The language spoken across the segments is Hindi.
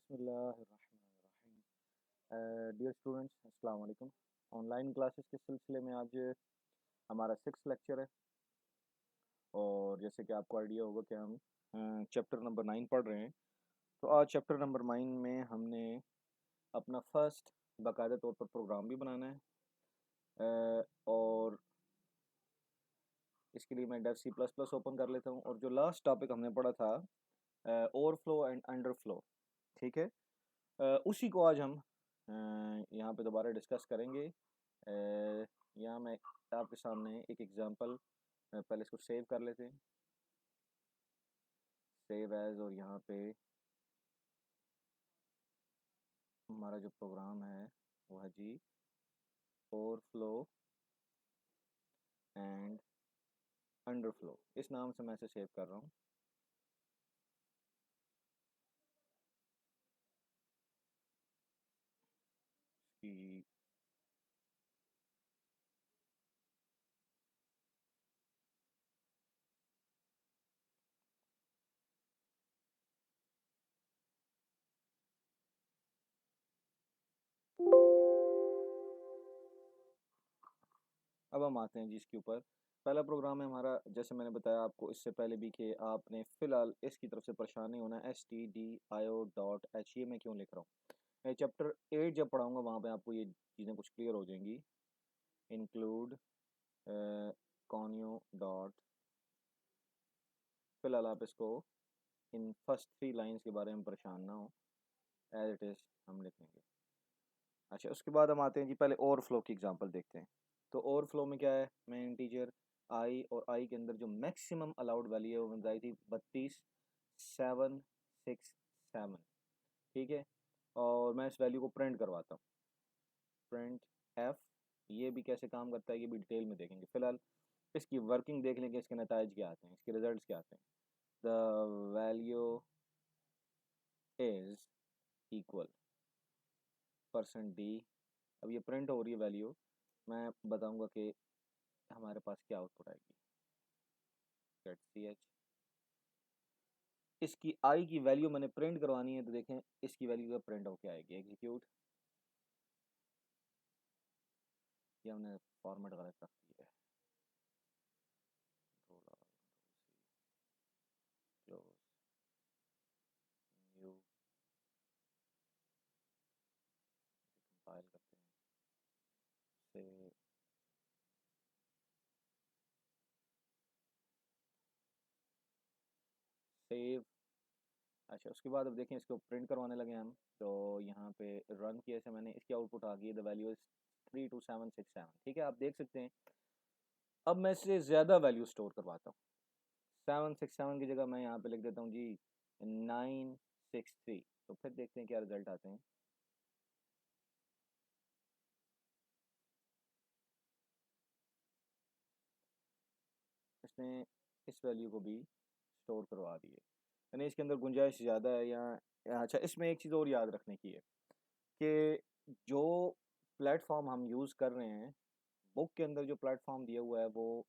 बिस्मिल्लाहिर्रहमानिर्रहीम। डियर स्टूडेंट्स, अस्सलाम वालेकुम। ऑनलाइन क्लासेस के सिलसिले में आज हमारा 6 लेक्चर है और जैसे कि आपको आइडिया होगा कि हम चैप्टर नंबर 9 पढ़ रहे हैं। तो आज चैप्टर नंबर 9 में हमने अपना फर्स्ट बाकायदा तौर पर प्रोग्राम भी बनाना है और इसके लिए मैं Dev C plus plus open कर लेता हूँ। और जो लास्ट टॉपिक हमने पढ़ा था ओवरफ्लो एंड अंडरफ्लो, ठीक है, उसी को आज हम यहाँ पे दोबारा डिस्कस करेंगे। यहाँ मैं आपके सामने एक एग्जांपल पहले इसको सेव कर लेते हैं, सेव एज, और यहाँ पे हमारा जो प्रोग्राम है वो है जी ओवरफ्लो एंड अंडरफ्लो, इस नाम से मैं इसे सेव कर रहा हूँ। कि अब हम आते हैं जी इसके ऊपर। पहला प्रोग्राम है हमारा, जैसे मैंने बताया आपको इससे पहले भी, कि आपने फ़िलहाल इसकी तरफ से परेशान नहीं होना। stdio.h, ये मैं क्यों लिख रहा हूँ, मैं चैप्टर 8 जब पढ़ाऊँगा वहाँ पे आपको ये चीज़ें कुछ क्लियर हो जाएंगी। इंक्लूड कॉन्यो डॉट, फ़िलहाल आप इसको इन फर्स्ट 3 लाइंस के बारे में परेशान ना हो, एज इट इज़ हम लिखेंगे। अच्छा, उसके बाद हम आते हैं जी, पहले ओवरफ्लो की एग्जांपल देखते हैं। तो ओवरफ्लो में क्या है, मैं इंटीजर आई और आई के अंदर जो मैक्सिमम अलाउड वैल्यू है वो बताई थी 32,767, ठीक है, और मैं इस वैल्यू को प्रिंट करवाता हूँ। प्रिंट एफ, ये भी कैसे काम करता है ये भी डिटेल में देखेंगे। फिलहाल इसकी वर्किंग देख लें कि इसके नताइज क्या आते हैं, इसके रिजल्ट्स क्या आते हैं। The value is equal %d। अब ये प्रिंट हो रही है वैल्यू, मैं बताऊंगा कि हमारे पास क्या आउटपुट आएगी। गेट सी एच, इसकी आई की वैल्यू मैंने प्रिंट करवानी है, तो देखें इसकी वैल्यू का प्रिंट होके आएगी। एग्जीक्यूट, ये हमने फॉर्मेट गलत रख दिया है। Control R, control C, close, new, compile करते हैं, सेव, सेव। अच्छा, उसके बाद अब देखें इसको प्रिंट करवाने लगे हम, तो यहाँ पे रन किया से मैंने, इसकी आउटपुट आ गई है, द वैल्यू इज 32767, ठीक है, आप देख सकते हैं। अब मैं इससे ज़्यादा वैल्यू स्टोर करवाता हूँ। 767 की जगह मैं यहाँ पे लिख देता हूँ जी 963, तो फिर देखते हैं क्या रिजल्ट आते हैं। इसने इस वैल्यू को भी स्टोर करवा दी है, यानी इसके अंदर गुंजाइश ज़्यादा है यहाँ। अच्छा, इसमें एक चीज़ और याद रखने की है कि जो प्लेटफॉर्म हम यूज़ कर रहे हैं, बुक के अंदर जो प्लेटफॉर्म दिया हुआ है वो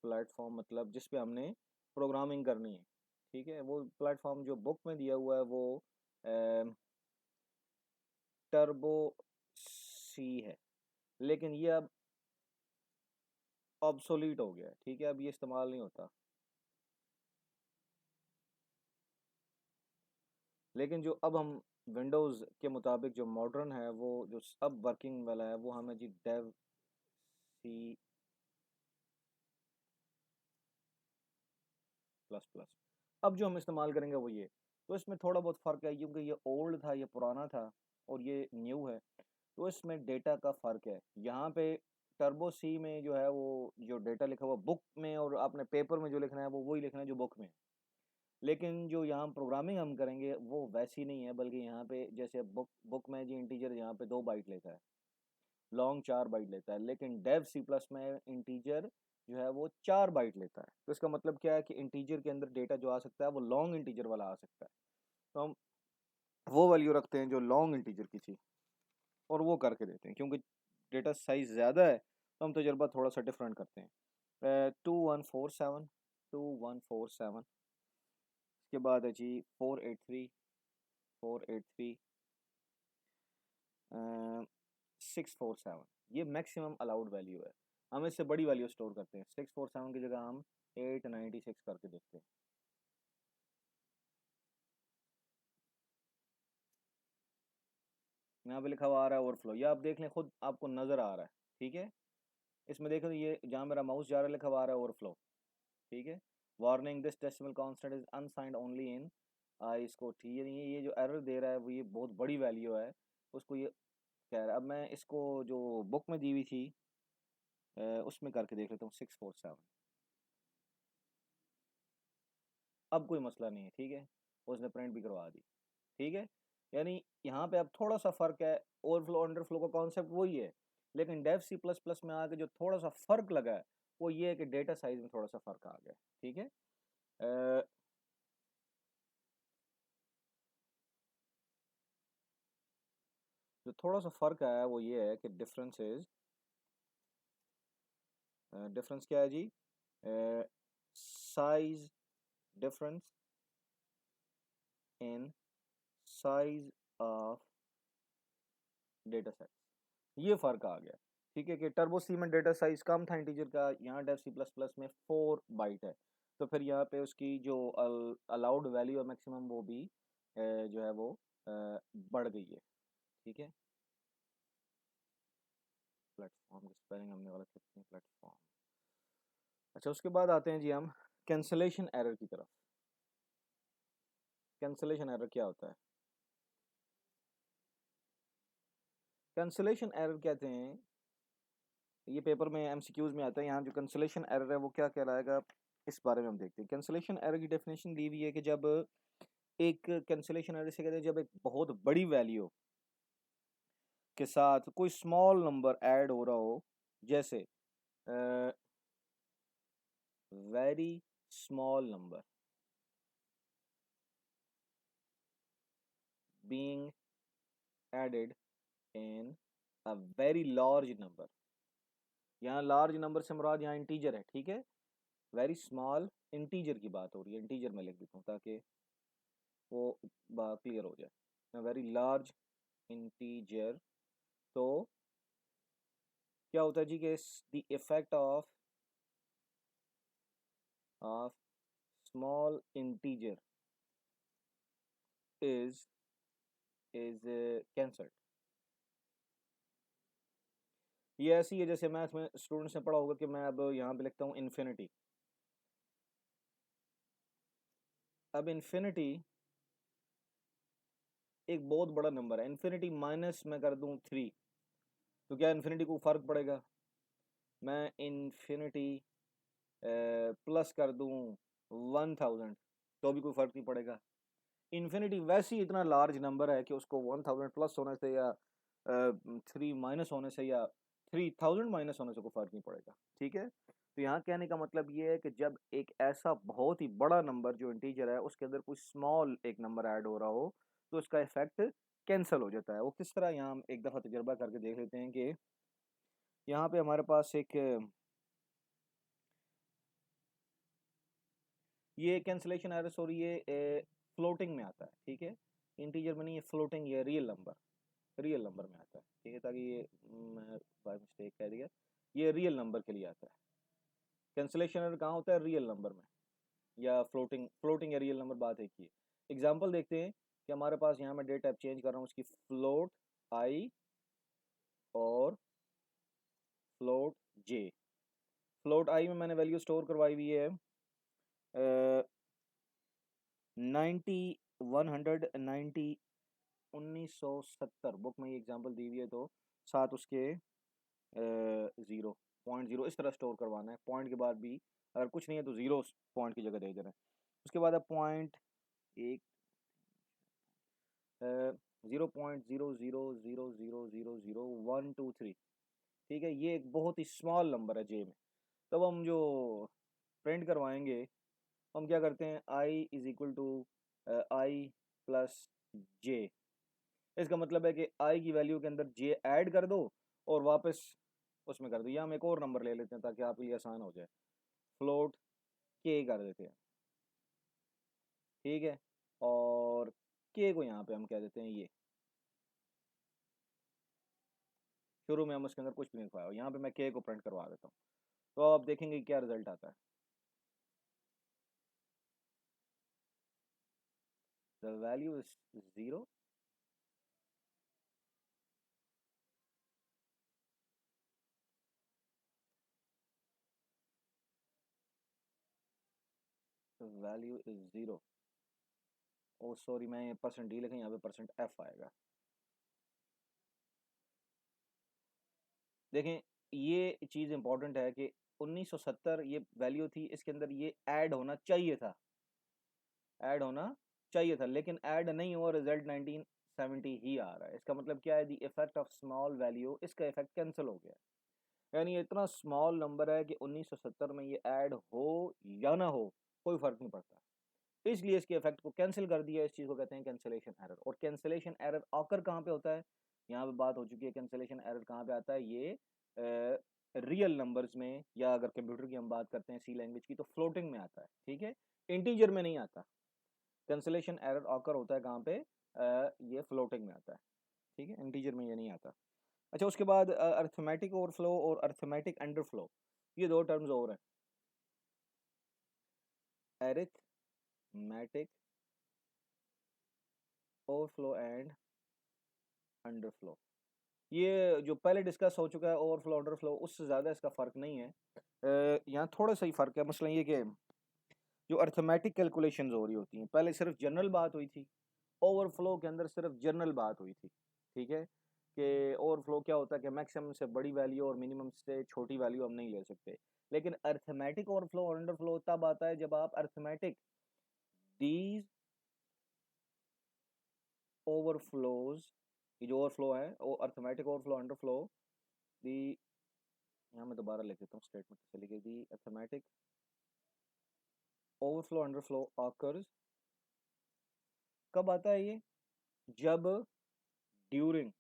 प्लेटफॉर्म मतलब जिस पे हमने प्रोग्रामिंग करनी है, ठीक है, वो प्लेटफॉर्म जो बुक में दिया हुआ है वो टर्बो सी है, लेकिन ये अब ऑब्सोलीट हो गया है, ठीक है, अब ये इस्तेमाल नहीं होता। लेकिन जो अब हम विंडोज़ के मुताबिक जो मॉडर्न है, वो जो अब वर्किंग वाला है, वो हमें जी डेव सी प्लस प्लस, अब जो हम इस्तेमाल करेंगे वो ये। तो इसमें थोड़ा बहुत फ़र्क है क्योंकि ये ओल्ड था, ये पुराना था, और ये न्यू है, तो इसमें डेटा का फ़र्क है। यहाँ पे टर्बो सी में जो है वो जो डेटा लिखा हुआ बुक में, और आपने पेपर में जो लिखना है वो वही लिखना है जो बुक में है। लेकिन जो यहाँ प्रोग्रामिंग हम करेंगे वो वैसी नहीं है, बल्कि यहाँ पे जैसे बुक बुक में जी इंटीजर यहाँ पे 2 बाइट लेता है, लॉन्ग 4 बाइट लेता है, लेकिन डेव सी प्लस में इंटीजर जो है वो 4 बाइट लेता है। तो इसका मतलब क्या है कि इंटीजर के अंदर डेटा जो आ सकता है वो लॉन्ग इंटीजर वाला आ सकता है। तो हम वो वैल्यू रखते हैं जो लॉन्ग इंटीजर की थी, और वो करके देते हैं। क्योंकि डेटा साइज ज़्यादा है तो हम तजर्बा थोड़ा सा डिफरेंट करते हैं। 2147, 2147, उसके बाद है जी 483 647, ये मैक्सिमम अलाउड वैल्यू है। हम इससे बड़ी वैल्यू स्टोर करते हैं, 647 की जगह हम 896 करके देखते हैं। यहाँ पे लिखा हुआ आ रहा है ओवरफ्लो, ये आप देख लें, खुद आपको नज़र आ रहा है, ठीक है। इसमें देखो ये जहाँ मेरा माउस जा रहा है लिखा हुआ आ रहा है ओवरफ्लो, ठीक है। Warning, this decimal constant is unsigned only in, इसको ठीक है नहीं है, ये जो एरर दे रहा है वो ये बहुत बड़ी वैल्यू है, उसको ये कह रहा है। अब मैं इसको जो बुक में दी हुई थी उसमें करके देख लेता हूँ 647। अब कोई मसला नहीं है, ठीक है, उसने प्रिंट भी करवा दी, ठीक है। यानी यहाँ पे अब थोड़ा सा फ़र्क है, ओवरफ्लो अंडरफ्लो का कॉन्सेप्ट वही है, लेकिन डेव सी प्लस प्लस में आके जो थोड़ा सा फ़र्क लगा है वो ये है कि डेटा साइज में थोड़ा सा फ़र्क आ गया, ठीक है। जो थोड़ा सा फ़र्क आया है वो ये है कि डिफरेंस क्या है जी, size difference in size of data set, ये फ़र्क आ गया, ठीक है। कि टर्बो सी में डेटा साइज कम था इंटीजर का, यहाँ डेव सी प्लस प्लस में 4 बाइट है, तो फिर यहाँ पे उसकी जो अलाउड वैल्यू है मैक्सिमम वो भी जो है वो बढ़ गई है, ठीक है। प्लेटफॉर्म की स्पेलिंग हमने गलत लिखी है, प्लेटफॉर्म। अच्छा, उसके बाद आते हैं जी हम कैंसलेशन एरर की तरफ। कैंसलेशन एरर क्या होता है? कैंसलेशन एरर कहते हैं, ये पेपर में एमसीक्यूज में आता है, यहाँ जो कैंसलेशन एरर है वो क्या कहलाएगा इस बारे में हम देखते हैं। कैंसलेशन एरर की डेफिनेशन दी हुई है कि जब एक कैंसलेशन एरर से कहते हैं जब एक बहुत बड़ी वैल्यू के साथ कोई स्मॉल नंबर ऐड हो रहा हो, जैसे very small number being added in a very large number. यहाँ लार्ज नंबर से मुराद यहाँ इंटीजर है, ठीक है। वेरी स्मॉल इंटीजर की बात हो रही है, इंटीजर में लिख देता हूँ ताकि वो बात क्लियर हो जाए। वेरी लार्ज इंटीजर, तो क्या होता है जी कि the effect of small integer is cancelled. ये ऐसी है जैसे मैथ में स्टूडेंट्स ने पढ़ा होगा कि मैं अब यहाँ पे लिखता हूँ इन्फिनिटी। अब इन्फिनिटी एक बहुत बड़ा नंबर है, इन्फिनिटी माइनस मैं कर दूँ 3, तो क्या इन्फिनिटी को फ़र्क पड़ेगा? मैं इन्फिनिटी प्लस कर दूँ 1000, तो भी कोई फ़र्क नहीं पड़ेगा। इन्फिनिटी वैसे ही इतना लार्ज नंबर है कि उसको 1000 प्लस होने से या 3 माइनस होने से या 3000 माइनस होने से कोई फ़र्क नहीं पड़ेगा, ठीक है। तो यहाँ कहने का मतलब ये है कि जब एक ऐसा बहुत ही बड़ा नंबर जो इंटीजर है उसके अंदर कोई स्मॉल एक नंबर ऐड हो रहा हो तो उसका इफेक्ट कैंसिल हो जाता है। वो किस तरह, यहाँ हम एक दफ़ा तजर्बा करके देख लेते हैं कि यहाँ पे हमारे पास एक ये कैंसिलेशन एरर सॉरी ये फ्लोटिंग में आता है, ठीक है। इंटीजर में नहीं, ये फ्लोटिंग, ये रियल नंबर में आता है, ठीक है। ताकि ये मैं बाय मिस्टेक कह दिया, ये रियल नंबर के लिए आता है। कैंसिलेशन एरर कहाँ होता है? रियल नंबर में, या फ्लोटिंग या रियल नंबर, बात एक ही है। एग्जांपल देखते हैं कि हमारे पास यहाँ मैं डेट टाइप चेंज कर रहा हूँ उसकी, फ्लोट आई और फ्लोट जे। फ्लोट आई में मैंने वैल्यू स्टोर करवाई हुई है 190 1970, बुक में ये एग्जांपल दी हुई है, तो साथ उसके 0.0 इस तरह स्टोर करवाना है। पॉइंट के बाद भी अगर कुछ नहीं है तो ज़ीरो पॉइंट की जगह दे देना है। उसके बाद अब पॉइंट एक 0.0000000123, ठीक है। ये एक बहुत ही स्मॉल नंबर है जे में। तब हम जो प्रिंट करवाएंगे हम क्या करते हैं, i is equal to i plus j. इसका मतलब है कि आई की वैल्यू के अंदर जे ऐड कर दो और वापस उसमें कर दो, या हम एक और नंबर ले लेते हैं ताकि आपके लिए आसान हो जाए, फ्लोट के कर देते हैं, ठीक है, और के को यहाँ पे हम कह देते हैं ये, शुरू में हम उसके अंदर कुछ भी नहीं लिखवाया, यहाँ पे मैं के को प्रिंट करवा देता हूँ, तो आप देखेंगे क्या रिजल्ट आता है। The value is 0, value is 0। Oh sorry, मैं परसेंट डी लिखा, यहाँ पे परसेंट एफ आएगा। देखें, ये चीज़ इंपॉर्टेंट है कि 1970 ये वैल्यू थी, इसके अंदर ये ऐड होना चाहिए था, ऐड होना चाहिए था, लेकिन ऐड नहीं हुआ, रिजल्ट 1970 ही आ रहा है। इसका मतलब क्या है, the effect of small value, इसका इफेक्ट कैंसिल हो गया, यानी ये इतना स्मॉल नंबर है कि 1970 में ये ऐड हो या ना हो कोई फर्क नहीं पड़ता, इसलिए इसके इफेक्ट को कैंसिल कर दिया। इस चीज़ को कहते हैं कैंसिलेशन एरर। और कैंसिलेशन एरर आकर कहाँ पे होता है, यहाँ पे बात हो चुकी है, कैंसिलेशन एरर कहाँ पे आता है, ये रियल नंबर्स में, या अगर कंप्यूटर की हम बात करते हैं सी लैंग्वेज की, तो फ्लोटिंग में आता है, ठीक है, इंटीजर में नहीं आता। कैंसिलेशन एरर ऑकर होता है कहाँ पे, ये फ्लोटिंग में आता है, ठीक है, इंटीजर में ये नहीं आता। अच्छा, उसके बाद अर्थमेटिक ओवरफ्लो और अर्थमेटिक अंडरफ्लो, ये दो टर्म्स और हैं, अरिथमेटिक ओवरफ्लो एंड अंडरफ्लो। ये जो पहले डिस्कस हो चुका है, ओवरफ्लो अंडरफ्लो, उससे ज़्यादा इसका फ़र्क नहीं है, यहाँ थोड़ा सा ही फ़र्क है। मसला ये कि जो अर्थमेटिक कैलकुलेशंस हो रही होती हैं, पहले सिर्फ जनरल बात हुई थी, ओवरफ्लो के अंदर सिर्फ जनरल बात हुई थी, ठीक है, कि ओवरफ्लो क्या होता है कि मैक्सिमम से बड़ी वैल्यू और मिनिमम से छोटी वैल्यू हम नहीं ले सकते। लेकिन अर्थमेटिक ओवरफ्लो और अंडरफ्लो तब आता है जब आप अर्थमेटिक दीज ओवरफ्लोज, ये जो ओवरफ्लो है वो अर्थमेटिक ओवरफ्लो अंडरफ्लो, दी, यहाँ मैं दोबारा लिख देता हूँ स्टेटमेंट से लिखी थी, अर्थमेटिक ओवरफ्लो अंडरफ्लो ऑकर्स कब आता है ये, जब ड्यूरिंग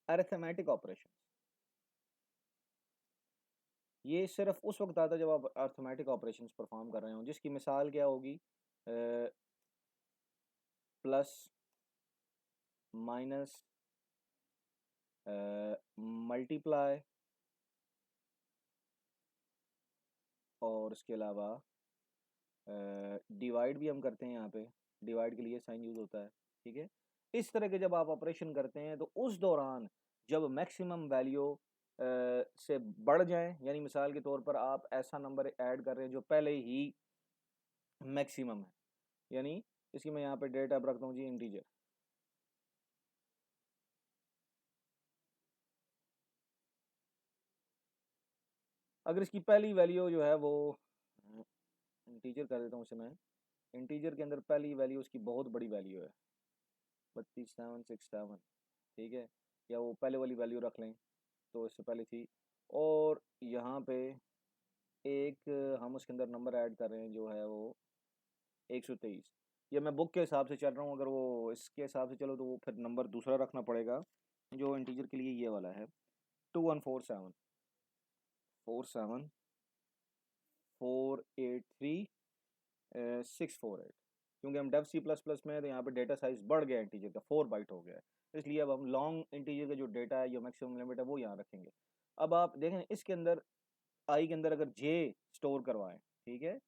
अर्थमेटिक ऑपरेशन, ये सिर्फ उस वक्त आता है जब आप अर्थमेटिक ऑपरेशंस परफॉर्म कर रहे हो, जिसकी मिसाल क्या होगी, प्लस, माइनस, मल्टीप्लाई, और इसके अलावा डिवाइड भी हम करते हैं, यहाँ पे डिवाइड के लिए साइन यूज होता है, ठीक है। इस तरह के जब आप ऑपरेशन करते हैं तो उस दौरान जब मैक्सिमम वैल्यू से बढ़ जाए, यानी मिसाल के तौर पर आप ऐसा नंबर ऐड कर रहे हैं जो पहले ही मैक्सिमम है, यानी इसकी मैं यहाँ पे डेट अब रखता हूँ जी इंटीजर, अगर इसकी पहली वैल्यू जो है वो इंटीजर कर देता हूँ इसे मैं, इंटीजर के अंदर पहली वैल्यू उसकी बहुत बड़ी वैल्यू है 32767, ठीक है, या वो पहले वाली वैल्यू रख लें तो इससे पहले थी, और यहाँ पे एक हम उसके अंदर नंबर ऐड कर रहे हैं जो है वो 123, या मैं बुक के हिसाब से चल रहा हूँ, अगर वो इसके हिसाब से चलो तो वो फिर नंबर दूसरा रखना पड़ेगा जो इंटीजर के लिए ये वाला है, 2147 47 483 648, क्योंकि हम डेव सी प्लस प्लस में है तो यहाँ पे डेटा साइज बढ़ गया इंटीजर का, 4 बाइट हो गया है, इसलिए अब हम लॉन्ग इंटीजर का जो डेटा है, जो मैक्सिमम लिमिट है, वो यहाँ रखेंगे। अब आप देखें इसके अंदर आई के अंदर अगर जे स्टोर करवाएं, ठीक है,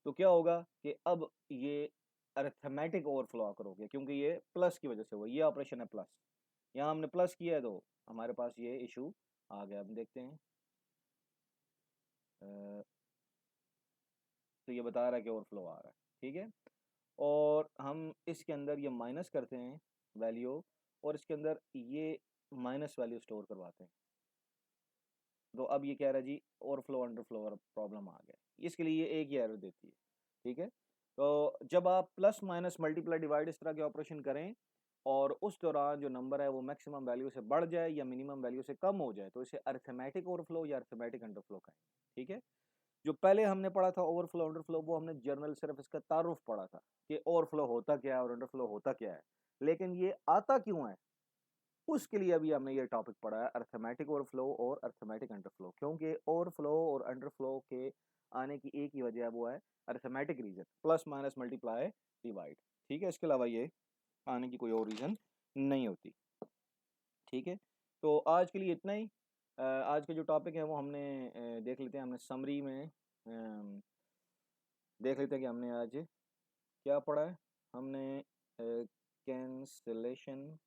तो क्या होगा कि अब ये अरिथमेटिक ओवरफ्लो आकर हो गया, क्योंकि ये प्लस की वजह से हुआ, ये ऑपरेशन है प्लस, यहाँ हमने प्लस किया है तो हमारे पास ये इशू आ गया। हम देखते हैं, तो ये बता रहा है कि ओवरफ्लो आ रहा है, ठीक है, और हम इसके अंदर ये माइनस करते हैं वैल्यू, और इसके अंदर ये माइनस वैल्यू स्टोर करवाते हैं, तो अब ये कह रहा है जी ओवरफ्लो अंडरफ्लो प्रॉब्लम आ गया, इसके लिए ये एक ही एरर देती है, ठीक है। तो जब आप प्लस माइनस मल्टीप्लाई डिवाइड इस तरह के ऑपरेशन करें और उस दौरान जो नंबर है वो मैक्सिमम वैल्यू से बढ़ जाए या मिनिमम वैल्यू से कम हो जाए, तो इसे अरिथमेटिक ओवरफ्लो या अरिथमेटिक अंडरफ्लो कहेंगे, ठीक है। जो पहले हमने पढ़ा था ओवरफ्लो अंडरफ्लो, वो हमने जर्नल सिर्फ इसका तारुफ पढ़ा था कि ओवरफ्लो होता क्या है और अंडरफ्लो होता क्या है, लेकिन ये आता क्यों है उसके लिए अभी हमने ये टॉपिक पढ़ा है, अर्थमेटिक ओवरफ्लो और अर्थमेटिक अंडरफ्लो, क्योंकि ओवरफ्लो और अंडरफ्लो के आने की एक ही वजह है, वो है arithmetic reason, plus minus multiply divide. ठीक है, इसके अलावा ये आने की कोई और रीज़न नहीं होती। ठीक है, तो आज के लिए इतना ही। आज के जो टॉपिक है वो हमने देख लेते हैं, हमने समरी में देख लेते हैं कि हमने आज क्या पढ़ा है। हमने कैंसलेशन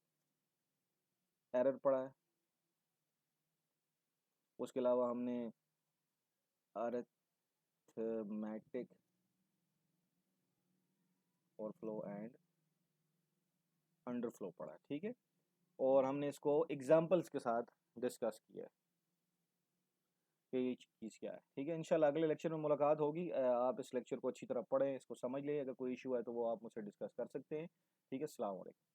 एरर पढ़ा है, उसके अलावा हमने अरिथमेटिक ओवरफ्लो एंड अंडरफ्लो पढ़ा है। ठीक है, और हमने इसको एग्जाम्पल्स के साथ डिस्कस किया है कि ये चीज़ क्या है। ठीक है, इंशाल्लाह अगले लेक्चर में मुलाकात होगी। आप इस लेक्चर को अच्छी तरह पढ़ें, इसको समझ लें। अगर कोई इशू है तो वो आप मुझसे डिस्कस कर सकते हैं। ठीक है, अस्सलाम वालेकुम।